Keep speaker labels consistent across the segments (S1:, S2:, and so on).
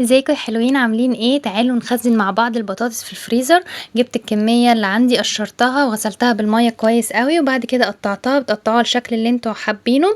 S1: ازيكم يا حلوين عاملين ايه؟ تعالوا نخزن مع بعض البطاطس في الفريزر. جبت الكمية اللي عندي، قشرتها وغسلتها بالمية كويس قوي، وبعد كده قطعتها. بتقطعوها الشكل اللي انتوا حابينه.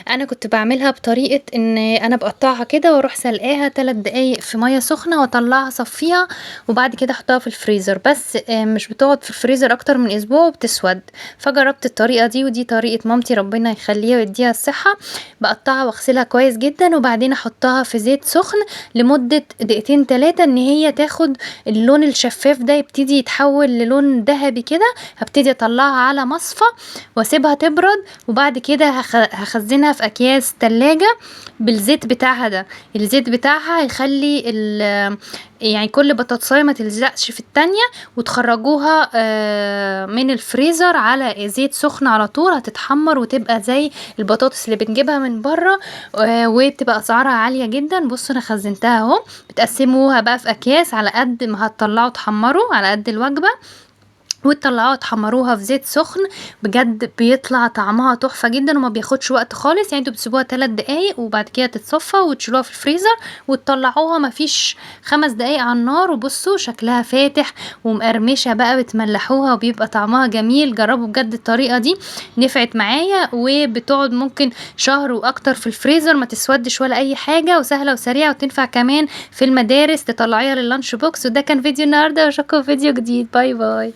S1: انا كنت بعملها بطريقة ان انا بقطعها كده واروح سلقاها 3 دقايق في مية سخنة واطلعها اصفيها، وبعد كده احطها في الفريزر. بس مش بتقعد في الفريزر اكتر من اسبوع وبتسود. فجربت الطريقة دي، ودي طريقة مامتي ربنا يخليها ويديها الصحة. بقطعها واغسلها كويس جدا، وبعدين احطها في زيت سخن لمدة دقيقتين 3 ان هي تاخد اللون الشفاف ده، يبتدي يتحول للون ذهبي كده. هبتدي اطلعها على مصفى واسيبها تبرد، وبعد كده هخزنها في اكياس تلاجة بالزيت بتاعها ده. الزيت بتاعها هيخلي يعني كل بطاطساية ما تلزقش في التانية، وتخرجوها من الفريزر على زيت سخن على طول، هتتحمر وتبقى زي البطاطس اللي بنجيبها من بره. وبتبقى اسعارها عالية جدا. بصوا انا خزنتها اهو. بتقسموها بقى في اكياس على قد ما هتطلعوا تحمروا، على قد الوجبة، وتطلعوها تحمروها في زيت سخن. بجد بيطلع طعمها تحفة جدا وما بياخدش وقت خالص. يعني انتوا بتسيبوها 3 دقايق وبعد كده تتصفى وتشيلوها في الفريزر وتطلعوها مفيش 5 دقايق على النار، وبصوا شكلها فاتح ومقرمشة بقى. بتملحوها وبيبقى طعمها جميل. جربوا بجد الطريقة دي، نفعت معايا وبتقعد ممكن شهر واكتر في الفريزر، ما تسودش ولا اي حاجة، وسهلة وسريعة، وتنفع كمان في المدارس تطلعيها لللانش بوكس. وده كان فيديو النهاردة، واشوفكم في فيديو جديد. باي باي.